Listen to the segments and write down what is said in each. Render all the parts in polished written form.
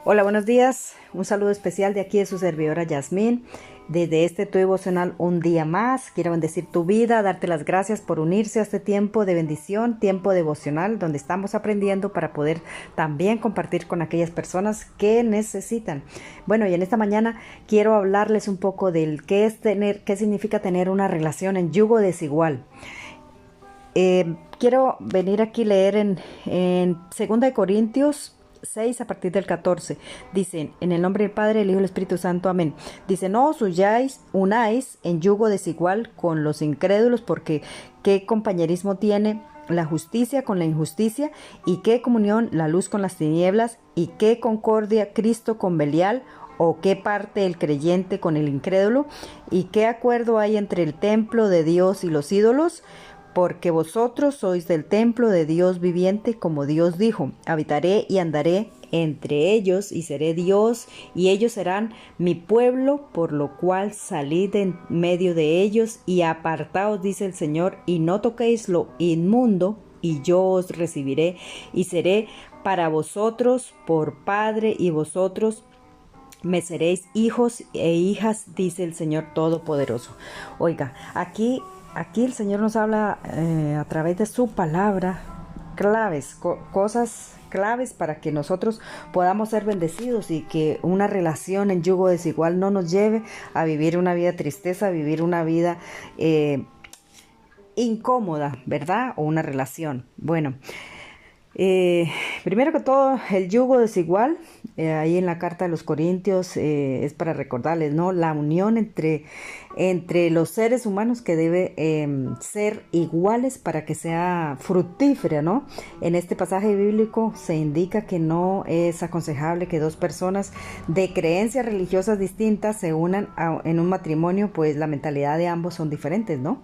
Hola, buenos días. Un saludo especial de aquí de su servidora Yasmín. Desde este tu devocional un día más, quiero bendecir tu vida, darte las gracias por unirse a este tiempo de bendición, tiempo devocional, donde estamos aprendiendo para poder también compartir con aquellas personas que necesitan. Bueno, y en esta mañana quiero hablarles un poco del qué significa tener una relación en yugo desigual. Quiero venir aquí a leer en 2 Corintios 6 a partir del 14. Dicen, en el nombre del Padre, el Hijo y el Espíritu Santo, amén. Dice, no os unáis en yugo desigual con los incrédulos, porque qué compañerismo tiene la justicia con la injusticia, y qué comunión la luz con las tinieblas, y qué concordia Cristo con Belial, o qué parte el creyente con el incrédulo, y qué acuerdo hay entre el templo de Dios y los ídolos. Porque vosotros sois del templo de Dios viviente, como Dios dijo, habitaré y andaré entre ellos y seré Dios, y ellos serán mi pueblo, por lo cual salid en medio de ellos y apartaos, dice el Señor, y no toquéis lo inmundo, y yo os recibiré y seré para vosotros por Padre, y vosotros me seréis hijos e hijas, dice el Señor Todopoderoso. Oiga, aquí el Señor nos habla a través de su palabra, cosas claves para que nosotros podamos ser bendecidos, y que una relación en yugo desigual no nos lleve a vivir una vida de tristeza, a vivir una vida incómoda, ¿verdad? O una relación. Bueno, primero que todo, el yugo desigual, ahí en la carta de los Corintios, es para recordarles, ¿no? La unión entre los seres humanos, que debe ser iguales para que sea fructífera, ¿no? En este pasaje bíblico se indica que no es aconsejable que dos personas de creencias religiosas distintas se unan en un matrimonio, pues la mentalidad de ambos son diferentes, ¿no?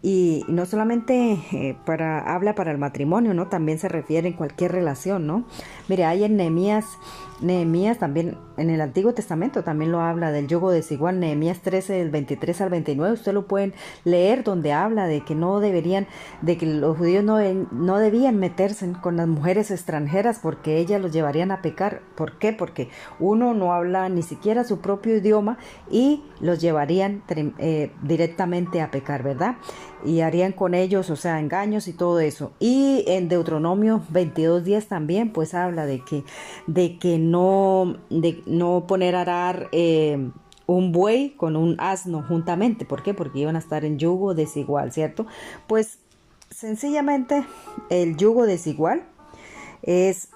Y no solamente habla para el matrimonio, ¿no? También se refiere en cualquier relación, ¿no? Mire, hay en Nehemías también, en el Antiguo Testamento también lo habla del yugo desigual. Nehemías 13, del 23 al 29, ustedes lo pueden leer, donde habla de que de que los judíos no debían meterse con las mujeres extranjeras, porque ellas los llevarían a pecar. ¿Por qué? Porque uno no habla ni siquiera su propio idioma y los llevarían directamente a pecar, ¿verdad? Y harían con ellos, o sea, engaños y todo eso. Y en Deuteronomio 22:10 también, pues habla de que no poner a arar un buey con un asno juntamente. ¿Por qué? Porque iban a estar en yugo desigual, ¿cierto? Pues sencillamente el yugo desigual es,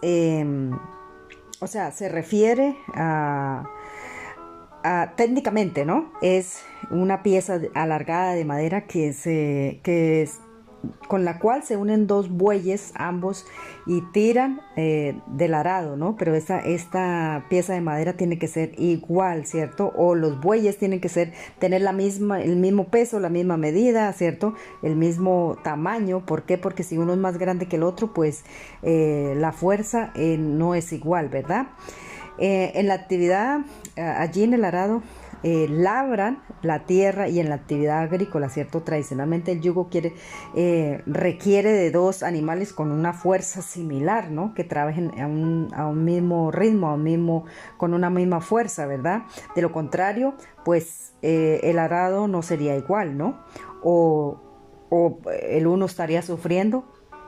o sea, se refiere técnicamente, ¿no? Es una pieza alargada de madera con la cual se unen dos bueyes ambos y tiran del arado, ¿no? Pero esta pieza de madera tiene que ser igual, ¿cierto? O los bueyes tienen que tener el mismo peso, la misma medida, ¿cierto? El mismo tamaño. ¿Por qué? Porque si uno es más grande que el otro, pues la fuerza no es igual, ¿verdad? En la actividad, allí en el arado, labran la tierra, y en la actividad agrícola, ¿cierto? Tradicionalmente el yugo requiere de dos animales con una fuerza similar, ¿no? Que trabajen a un mismo ritmo, con una misma fuerza, ¿verdad? De lo contrario, pues el arado no sería igual, ¿no? O el uno estaría sufriendo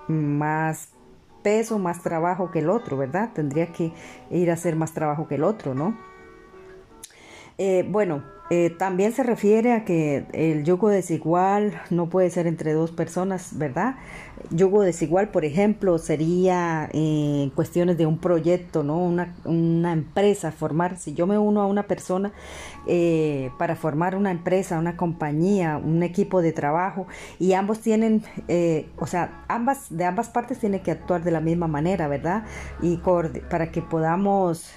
más peso, más trabajo que el otro, ¿verdad? Tendría que ir a hacer más trabajo que el otro, ¿no? También se refiere a que el yugo desigual no puede ser entre dos personas, ¿verdad? Yugo desigual, por ejemplo, sería cuestiones de un proyecto, ¿no? Una empresa, si yo me uno a una persona para formar una empresa, una compañía, un equipo de trabajo, y ambos tienen, o sea, de ambas partes tienen que actuar de la misma manera, ¿verdad? Y para que podamos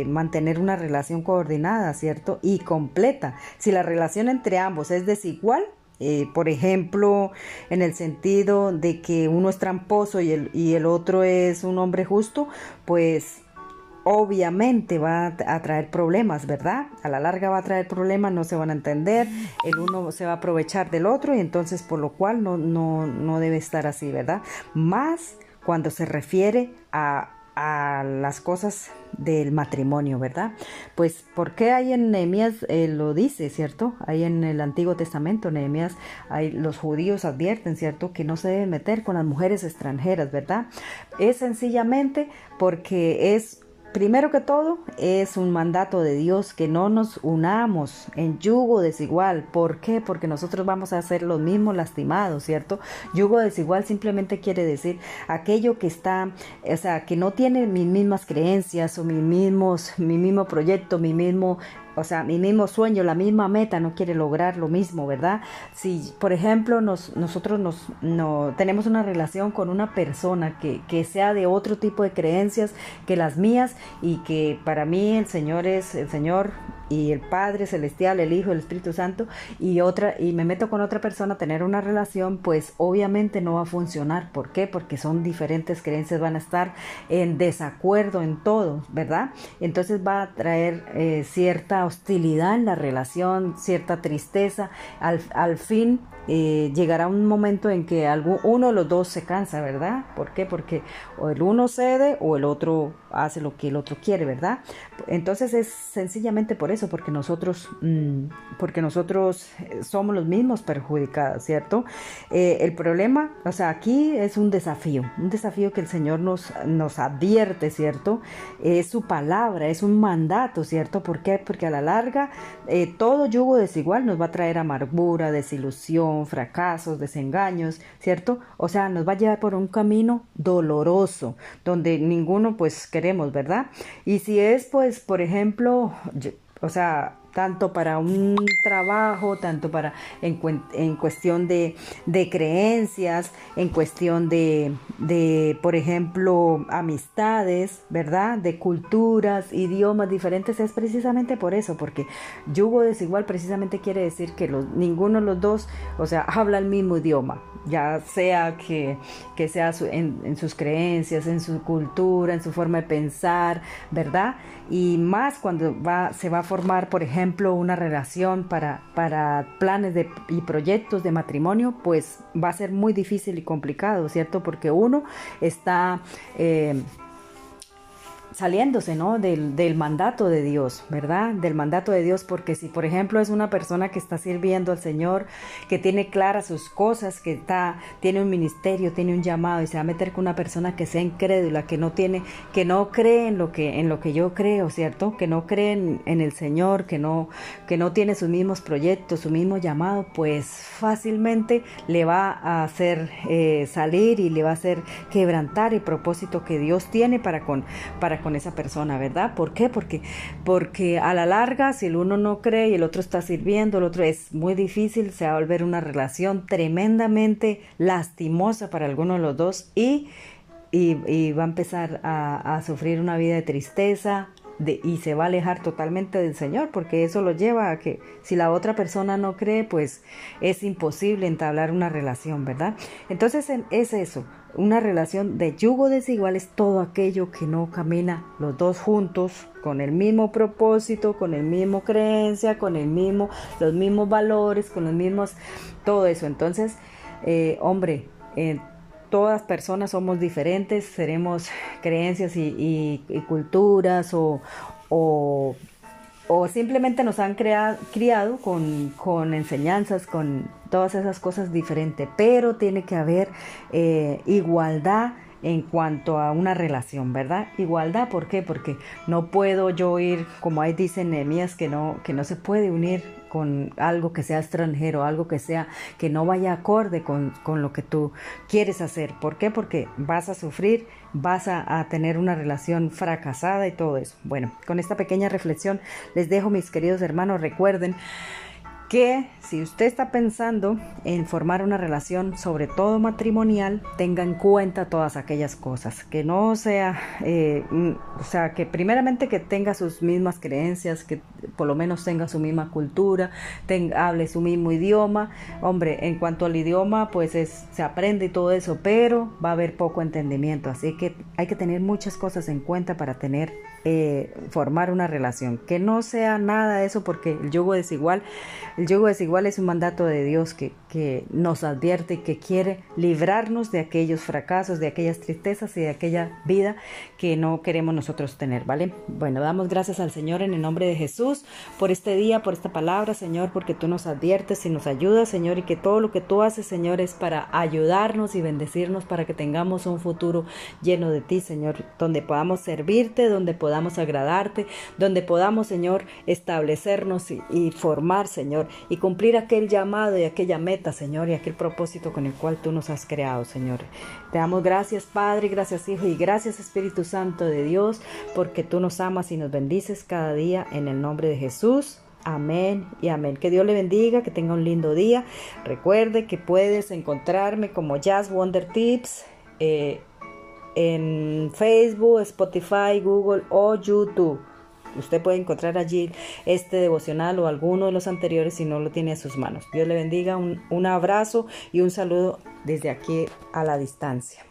mantener una relación coordinada, ¿cierto? Y completa. Si la relación entre ambos es desigual, por ejemplo, en el sentido de que uno es tramposo y el otro es un hombre justo, pues obviamente va a traer problemas, ¿verdad? A la larga va a traer problemas, no se van a entender, el uno se va a aprovechar del otro, y entonces por lo cual no debe estar así, ¿verdad? Más cuando se refiere a a las cosas del matrimonio, ¿verdad? Pues porque ahí en Nehemías lo dice, ¿cierto? Ahí en el Antiguo Testamento, Nehemías, los judíos advierten, ¿cierto? Que no se debe meter con las mujeres extranjeras, ¿verdad? Es sencillamente porque primero que todo, es un mandato de Dios que no nos unamos en yugo desigual. ¿Por qué? Porque nosotros vamos a ser los mismos lastimados, ¿cierto? Yugo desigual simplemente quiere decir aquello que está, o sea, que no tiene mis mismas creencias o mi mismo proyecto, o sea, mi mismo sueño, la misma meta, no quiere lograr lo mismo, ¿verdad? Si, por ejemplo, nosotros no, tenemos una relación con una persona que sea de otro tipo de creencias que las mías, y que para mí el Señor es el Señor y el Padre Celestial, el Hijo, el Espíritu Santo, y me meto con otra persona a tener una relación, pues obviamente no va a funcionar. ¿Por qué? Porque son diferentes creencias, van a estar en desacuerdo en todo, ¿verdad? Entonces va a traer cierta hostilidad en la relación, cierta tristeza. Al fin llegará un momento en que uno de los dos se cansa, ¿verdad? ¿Por qué? Porque o el uno cede o el otro hace lo que el otro quiere, ¿verdad? Entonces es sencillamente por eso, porque nosotros somos los mismos perjudicados, ¿cierto? El problema, o sea, aquí es un desafío que el Señor nos advierte, ¿cierto? Es su palabra, es un mandato, ¿cierto? ¿Por qué? Porque a la larga todo yugo desigual nos va a traer amargura, desilusión, fracasos, desengaños, ¿cierto? O sea, nos va a llevar por un camino doloroso, donde ninguno pues queremos, ¿verdad? Y si es pues, por ejemplo, o sea, tanto para un trabajo, tanto para en cuestión de creencias, en cuestión por ejemplo, amistades, ¿verdad? De culturas, idiomas diferentes, es precisamente por eso, porque yugo desigual precisamente quiere decir que ninguno de los dos, o sea, habla el mismo idioma, ya sea que sea en sus creencias, en su cultura, en su forma de pensar, ¿verdad? Y más cuando se va a formar, por ejemplo, una relación para planes y proyectos de matrimonio, pues va a ser muy difícil y complicado, ¿cierto? Porque uno está saliéndose, ¿no? Del mandato de Dios, ¿verdad? Del mandato de Dios, porque si, por ejemplo, es una persona que está sirviendo al Señor, que tiene claras sus cosas, tiene un ministerio, tiene un llamado, y se va a meter con una persona que sea incrédula, que no cree en lo que yo creo, ¿cierto? Que no cree en el Señor, que no tiene sus mismos proyectos, su mismo llamado, pues fácilmente le va a hacer salir, y le va a hacer quebrantar el propósito que Dios tiene para con esa persona, ¿verdad? ¿Por qué? Porque a la larga, si el uno no cree y el otro está sirviendo, el otro, es muy difícil, se va a volver una relación tremendamente lastimosa para alguno de los dos, y va a empezar a sufrir una vida de tristeza, y se va a alejar totalmente del Señor, porque eso lo lleva a que si la otra persona no cree, pues es imposible entablar una relación, ¿verdad? Entonces es eso, una relación de yugo desigual es todo aquello que no camina los dos juntos con el mismo propósito, con el mismo creencia, con los mismos valores, con los mismos, todo eso. Entonces, todas personas somos diferentes, tenemos creencias y culturas, o simplemente nos han criado con enseñanzas, con todas esas cosas diferentes, pero tiene que haber igualdad en cuanto a una relación, ¿verdad? Igualdad, ¿por qué? Porque no puedo yo ir, como ahí dice Nehemías, que no se puede unir con algo que sea extranjero, algo que no vaya acorde con lo que tú quieres hacer. ¿Por qué? Porque vas a sufrir, vas a tener una relación fracasada y todo eso. Bueno, con esta pequeña reflexión les dejo, mis queridos hermanos. Recuerden que si usted está pensando en formar una relación, sobre todo matrimonial, tenga en cuenta todas aquellas cosas, que no sea, o sea, que primeramente que tenga sus mismas creencias, que por lo menos tenga su misma cultura, hable su mismo idioma. Hombre, en cuanto al idioma, pues se aprende y todo eso, pero va a haber poco entendimiento, así que hay que tener muchas cosas en cuenta para formar una relación, que no sea nada de eso, porque el yugo desigual El yugo desigual es un mandato de Dios que nos advierte y que quiere librarnos de aquellos fracasos, de aquellas tristezas y de aquella vida que no queremos nosotros tener, ¿vale? Bueno, damos gracias al Señor en el nombre de Jesús por este día, por esta palabra, Señor, porque tú nos adviertes y nos ayudas, Señor, y que todo lo que tú haces, Señor, es para ayudarnos y bendecirnos para que tengamos un futuro lleno de ti, Señor, donde podamos servirte, donde podamos agradarte, donde podamos, Señor, establecernos y formar, Señor, y cumplir aquel llamado y aquella meta, Señor, y aquel propósito con el cual tú nos has creado, Señor. Te damos gracias, Padre, gracias, Hijo, y gracias, Espíritu Santo de Dios, porque tú nos amas y nos bendices cada día en el nombre de Jesús. Amén y amén. Que Dios le bendiga, que tenga un lindo día. Recuerde que puedes encontrarme como Jazz Wonder Tips en Facebook, Spotify, Google o YouTube. Usted puede encontrar allí este devocional o alguno de los anteriores si no lo tiene a sus manos. Dios le bendiga, un abrazo y un saludo desde aquí a la distancia.